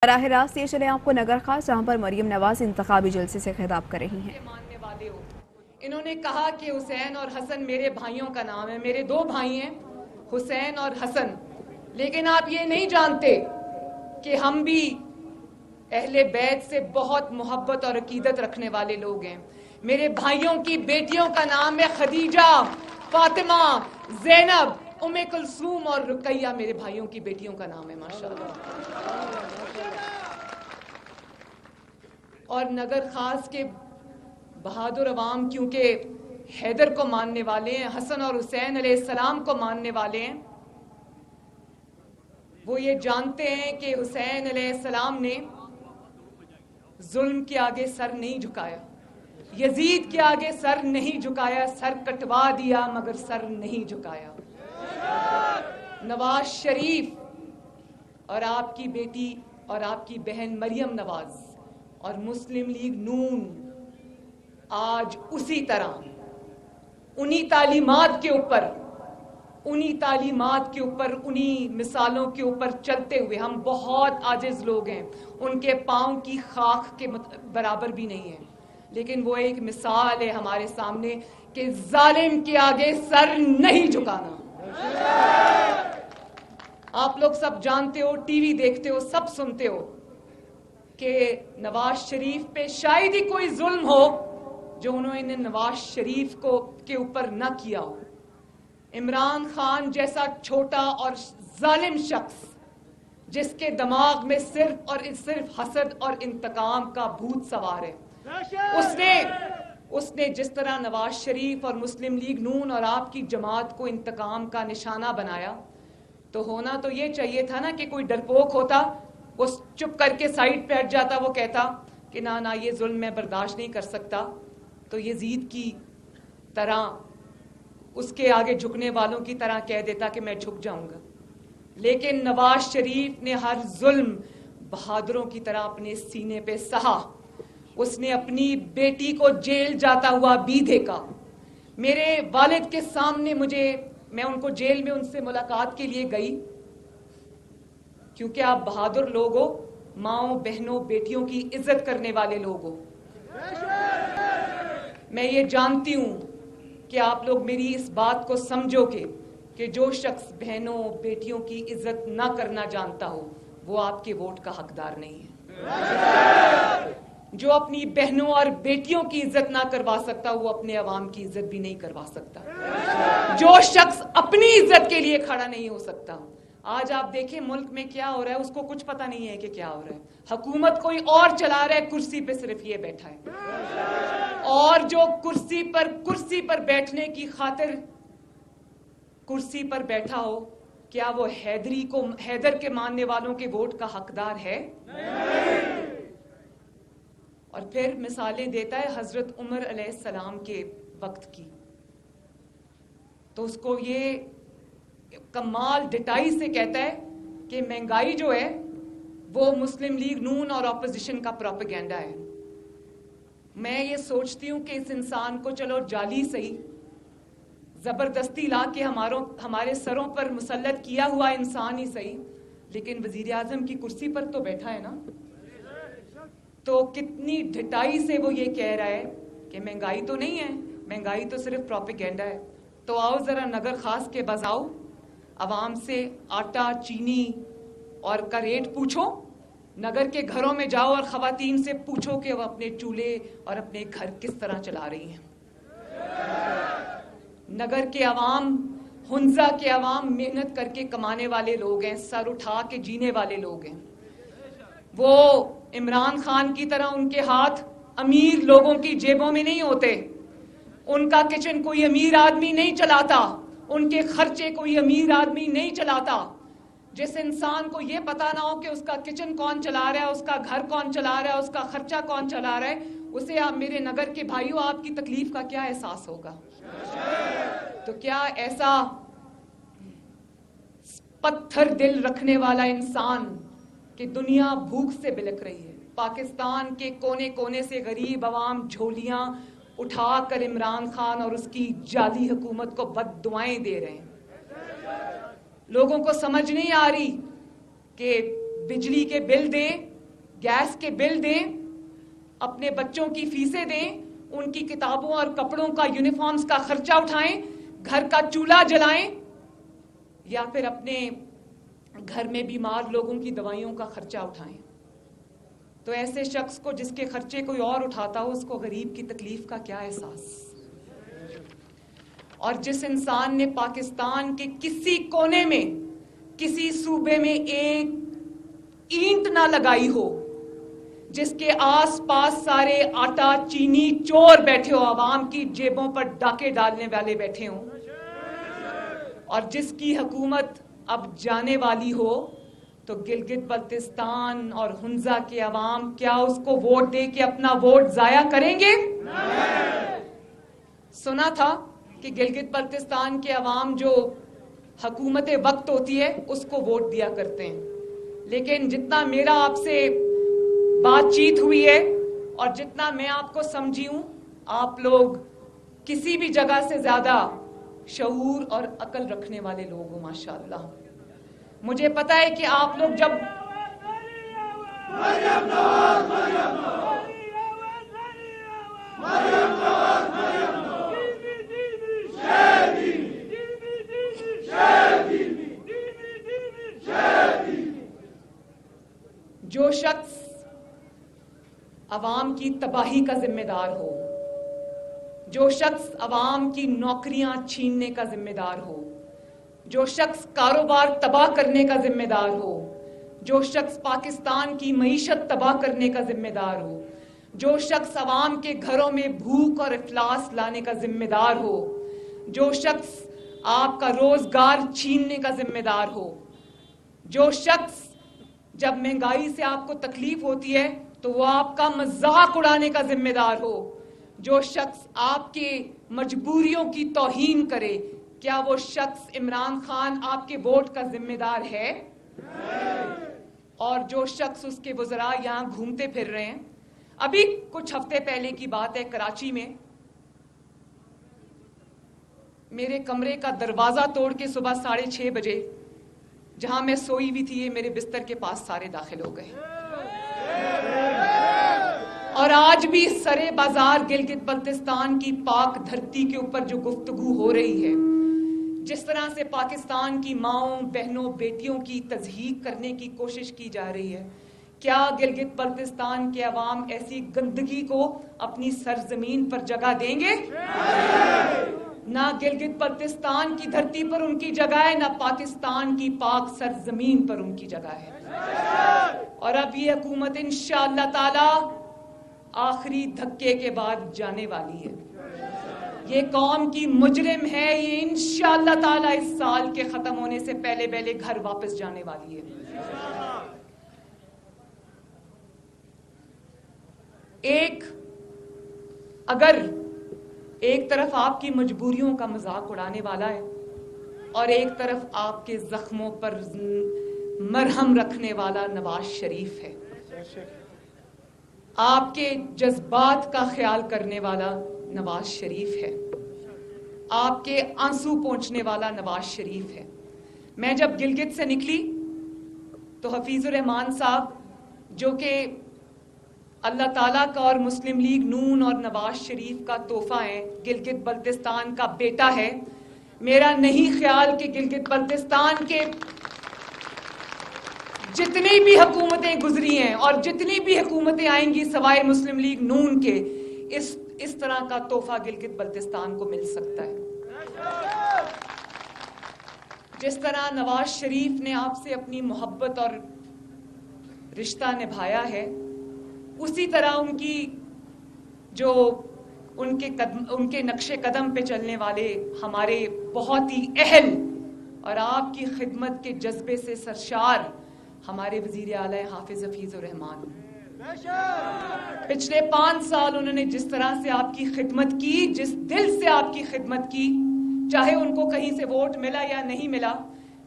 براہ راست یہ چلیں آپ کو نگر خاص جہاں پر مریم نواز انتخابی جلسے سے خطاب کر رہی ہیں۔ ماننے والے ہو، انہوں نے کہا کہ حسین اور حسن میرے بھائیوں کا نام ہے، میرے دو بھائی ہیں حسین اور حسن، لیکن آپ یہ نہیں جانتے کہ ہم بھی اہل بیت سے بہت محبت اور عقیدت رکھنے والے لوگ ہیں۔ میرے بھائیوں کی بیٹیوں کا نام ہے خدیجہ، فاطمہ، زینب، ام کلثوم اور رقیہ، میرے بھائیوں کی بیٹیوں کا نام ہے ماشاءاللہ۔ اور نگر خاص کے بہادر عوام کیونکہ حیدر کو ماننے والے ہیں، حسن اور حسین علیہ السلام کو ماننے والے ہیں، وہ یہ جانتے ہیں کہ حسین علیہ السلام نے ظلم کے آگے سر نہیں جھکایا، یزید کے آگے سر نہیں جھکایا، سر کٹوا دیا مگر سر نہیں جھکایا۔ نواز شریف اور آپ کی بیٹی اور آپ کی بہن مریم نواز اور مسلم لیگ نون آج اسی طرح انہی تعلیمات کے اوپر انہی مثالوں کے اوپر چلتے ہوئے، ہم بہت عاجز لوگ ہیں، ان کے پاؤں کی خاک کے برابر بھی نہیں ہیں، لیکن وہ ایک مثال ہے ہمارے سامنے کہ ظالم کے آگے سر نہیں جھکانا۔ آپ لوگ سب جانتے ہو، ٹی وی دیکھتے ہو، سب سنتے ہو کہ نواز شریف پہ شاید ہی کوئی ظلم ہو جو انہوں نے نواز شریف کے اوپر نہ کیا ہو۔ عمران خان جیسا چھوٹا اور ظالم شخص جس کے دماغ میں صرف حسد اور انتقام کا بھوت سوار ہے، اس نے جس طرح نواز شریف اور مسلم لیگ نون اور آپ کی جماعت کو انتقام کا نشانہ بنایا، تو ہونا تو یہ چاہیے تھا نا کہ کوئی ڈرپوک ہوتا، وہ چپ کر کے سائڈ پہ ہٹ جاتا، وہ کہتا کہ نہ یہ ظلم میں برداشت نہیں کر سکتا، تو یزید کی طرح اس کے آگے جھکنے والوں کی طرح کہہ دیتا کہ میں جھک جاؤں گا۔ لیکن نواز شریف نے ہر ظلم بہادروں کی طرح اپنے سینے پہ سہا۔ اس نے اپنی بیٹی کو جیل جاتا ہوا بھی دیکھا۔ میرے والد کے سامنے میں ان کو جیل میں ان سے ملاقات کے لیے گئی، کیونکہ آپ بہادر لوگ ہو، ماؤں بہنوں بیٹیوں کی عزت کرنے والے لوگ ہو۔ میں یہ جانتی ہوں کہ آپ لوگ میری اس بات کو سمجھو کہ جو شخص بہنوں بیٹیوں کی عزت نہ کرنا جانتا ہو وہ آپ کے ووٹ کا حقدار نہیں ہے۔ جو اپنی بہنوں اور بیٹیوں کی عزت نہ کروا سکتا وہ اپنے عوام کی عزت بھی نہیں کروا سکتا۔ جو شخص اپنی عزت کے لیے کھڑا نہیں ہو سکتا، آج آپ دیکھیں ملک میں کیا ہو رہا ہے، اس کو کچھ پتہ نہیں ہے کہ کیا ہو رہا ہے۔ حکومت کوئی اور چلا رہا ہے، کرسی پہ صرف یہ بیٹھا ہے، اور جو کرسی پر بیٹھنے کی خاطر کرسی پر بیٹھا ہو، کیا وہ حیدر کے ماننے والوں کے ووٹ کا حقدار ہے؟ اور پھر مثالیں دیتا ہے حضرت عمر علیہ السلام کے وقت کی، تو اس کو یہ کمال ڈٹائی سے کہتا ہے کہ مہنگائی جو ہے وہ مسلم لیگ نون اور اپوزیشن کا پروپیگنڈا ہے۔ میں یہ سوچتی ہوں کہ اس انسان کو چلو جعلی صحیح، زبردستی لا کے ہمارے سروں پر مسلط کیا ہوا انسان ہی صحیح، لیکن وزیر اعظم کی کرسی پر تو بیٹھا ہے نا، تو کتنی ڈھٹائی سے وہ یہ کہہ رہا ہے کہ مہنگائی تو نہیں ہے، مہنگائی تو صرف پروپیگنڈا ہے۔ تو آؤ ذرا نگر خاص کے بجاؤ عوام سے آٹا چینی اور کا ریٹ پوچھو، نگر کے گھروں میں جاؤ اور خواتین سے پوچھو کہ وہ اپنے چولہے اور اپنے گھر کس طرح چلا رہی ہیں۔ نگر کے عوام، ہنزا کے عوام محنت کر کے کمانے والے لوگ ہیں، سر اٹھا کے جینے والے لوگ ہیں۔ وہ عمران خان کی طرح ان کے ہاتھ امیر لوگوں کی جیبوں میں نہیں ہوتے، ان کا کچن کوئی امیر آدمی نہیں چلاتا، ان کے خرچے کوئی امیر آدمی نہیں چلاتا۔ جس انسان کو یہ پتا نہ ہو کہ اس کا کچن کون چلا رہا ہے، اس کا گھر کون چلا رہا ہے، اس کا خرچہ کون چلا رہا ہے، اسے آپ میرے نگر کے بھائیوں آپ کی تکلیف کا کیا احساس ہوگا؟ تو کیا ایسا پتھر دل رکھنے والا انسان کہ دنیا بھوک سے بلک رہی ہے، پاکستان کے کونے کونے سے غریب عوام جھولیاں اٹھا کر عمران خان اور اس کی جعلی حکومت کو بد دعائیں دے رہے ہیں۔ لوگوں کو سمجھ نہیں آ رہی کہ بجلی کے بل دیں گیس کے بل دیں, اپنے بچوں کی فیسیں دیں, ان کی کتابوں اور کپڑوں کا, یونیفارمز کا خرچہ اٹھائیں, گھر کا چولہا جلائیں, یا پھر اپنے گھر میں بیمار لوگوں کی دوائیوں کا خرچہ اٹھائیں. تو ایسے شخص کو جس کے خرچے کوئی اور اٹھاتا ہو, اس کو غریب کی تکلیف کا کیا احساس. اور جس انسان نے پاکستان کے کسی کونے میں, کسی صوبے میں ایک اینٹ نہ لگائی ہو, جس کے آس پاس سارے آٹا چینی چور بیٹھے ہو, عوام کی جیبوں پر ڈاکے ڈالنے والے بیٹھے ہوں, اور جس کی حکومت اب جانے والی ہو, تو گلگت بلتستان اور ہنزا کے عوام کیا اس کو ووٹ دے کے اپنا ووٹ ضائع کریں گے؟ سنا تھا کہ گلگت بلتستان کے عوام جو حکومت وقت ہوتی ہے اس کو ووٹ دیا کرتے ہیں, لیکن جتنا میرا آپ سے بات چیت ہوئی ہے اور جتنا میں آپ کو سمجھی ہوں, آپ لوگ کسی بھی جگہ سے زیادہ شعور اور عقل رکھنے والے لوگ ہو ماشاءاللہ. مجھے پتا ہے کہ آپ لوگ جب جو شخص عوام کی تباہی کا ذمہ دار ہو, جو شخص عوام کی نوکریاں چھیننے کا ذمہ دار ہو, جو شخص کاروبار تباہ کرنے کا ذمہ دار ہو, جو شخص پاکستان کی معیشت تباہ کرنے کا ذمہ دار ہو, جو شخص عوام کے گھروں میں بھوک اور افلاس لانے کا ذمہ دار ہو, جو شخص آپ کا روزگار چھیننے کا ذمہ دار ہو, جو شخص جب مہنگائی سے آپ کو تکلیف ہوتی ہے تو وہ آپ کا مذاق اڑانے کا ذمہ دار ہو, جو شخص آپ کے مجبوریوں کی توہین کرے, کیا وہ شخص عمران خان آپ کے ووٹ کا ذمہ دار ہے؟ اور جو شخص اس کے وزراء یہاں گھومتے پھر رہے ہیں, ابھی کچھ ہفتے پہلے کی بات ہے, کراچی میں میرے کمرے کا دروازہ توڑ کے صبح 6:30 بجے جہاں میں سوئی ہوئی تھی, یہ میرے بستر کے پاس سارے داخل ہو گئے. اور آج بھی سرے بازار گلگت بلتستان کی پاک دھرتی کے اوپر جو گفتگو ہو رہی ہے, جس طرح سے پاکستان کی ماؤں بہنوں بیٹیوں کی تضحیک کرنے کی کوشش کی جا رہی ہے, کیا گلگت بلتستان کے عوام ایسی گندگی کو اپنی سرزمین پر جگہ دیں گے؟ نہ گلگت بلتستان کی دھرتی پر ان کی جگہ ہے, نہ پاکستان کی پاک سرزمین پر ان کی جگہ ہے. اور اب یہ حکومت انشاءاللہ تعالی آخری دھکے کے بعد جانے والی ہے. یہ قوم کی مجرم ہے, یہ انشاءاللہ تعالی اس سال کے ختم ہونے سے پہلے پہلے گھر واپس جانے والی ہے. اگر ایک طرف آپ کی مجبوریوں کا مذاق اڑانے والا ہے اور ایک طرف آپ کے زخموں پر مرہم رکھنے والا نواز شریف ہے, آپ کے جذبات کا خیال کرنے والا نواز شریف ہے, آپ کے آنسو پہنچنے والا نواز شریف ہے. میں جب گلگت سے نکلی تو حفیظ الرحمان صاحب جو کہ اللہ تعالیٰ کا اور مسلم لیگ نون اور نواز شریف کا تحفہ ہے, گلگت بلتستان کا بیٹا ہے, میرا نہیں خیال کہ گلگت بلتستان کے جتنی بھی حکومتیں گزری ہیں اور جتنی بھی حکومتیں آئیں گی سوائے مسلم لیگ نون کے, اس طرح کا تحفہ گلگت بلتستان کو مل سکتا ہے. جس طرح نواز شریف نے آپ سے اپنی محبت اور رشتہ نبھایا ہے, اسی طرح ان کی جو ان کے نقش قدم پہ چلنے والے ہمارے بہت ہی اہل اور آپ کی خدمت کے جذبے سے سرشار ہمارے وزیر اعلیٰ حافظ حفیظ الرحمان, پچھلے 5 سال انہوں نے جس طرح سے آپ کی خدمت کی, جس دل سے آپ کی خدمت کی, چاہے ان کو کہیں سے ووٹ ملا یا نہیں ملا,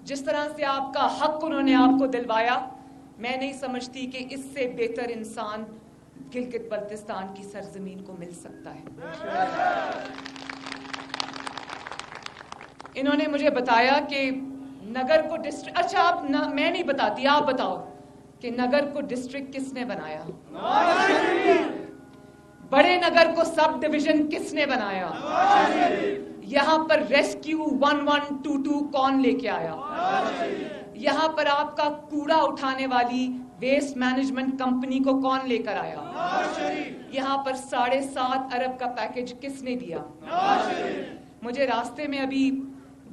جس طرح سے آپ کا حق انہوں نے آپ کو دلوایا, میں نہیں سمجھتی کہ اس سے بہتر انسان گلگت بلتستان کی سرزمین کو مل سکتا ہے. انہوں نے مجھے بتایا کہ نگر کو اچھا میں نہیں بتاتی, آپ بتاؤ, کہ نگر کو ڈسٹرکٹ کس نے بنایا, بڑے نگر کو سب ڈویژن کس نے بنایا, یہاں پر ریسکیو 1122 کون لے کے آیا, یہاں پر آپ کا کوڑا اٹھانے والی ویسٹ مینجمنٹ کمپنی کو کون لے کر آیا, یہاں پر 7.5 ارب کا پیکج کس نے دیا. مجھے راستے میں ابھی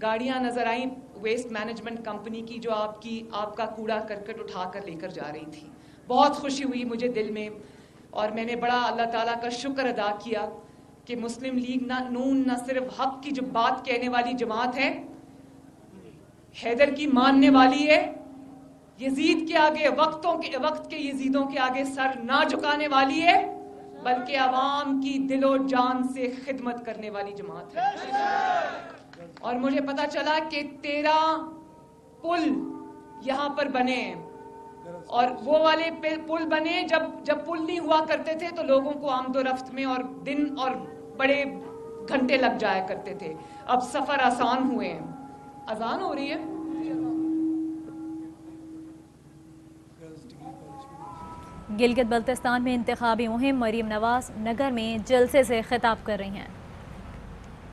گاڑیاں نظر آئیں ویسٹ مینجمنٹ کمپنی کی جو آپ کا کوڑا کرکٹ اٹھا کر لے کر جا رہی تھی. بہت خوشی ہوئی مجھے دل میں, اور میں نے بڑا اللہ تعالیٰ کا شکر ادا کیا کہ مسلم لیگ نون نہ صرف حق کی جو بات کہنے والی جماعت ہے, حیدر کی ماننے والی ہے, یزید کے آگے وقت کے یزیدوں کے آگے سر نہ جھکانے والی ہے, بلکہ عوام کی دل و جان سے خدمت کرنے والی جماعت ہے. اور مجھے پتا چلا کہ 13 پل یہاں پر بنے ہیں, اور وہ والے پل بنے جب پل نہیں ہوا کرتے تھے تو لوگوں کو آمد و رفت میں اور دن اور بڑے گھنٹے لگ جایا کرتے تھے. اب سفر آسان ہوئے ہیں. اذان ہو رہی ہے. گلگت بلتستان میں انتخابی مہم, مریم نواز نگر میں جلسے سے خطاب کر رہی ہیں.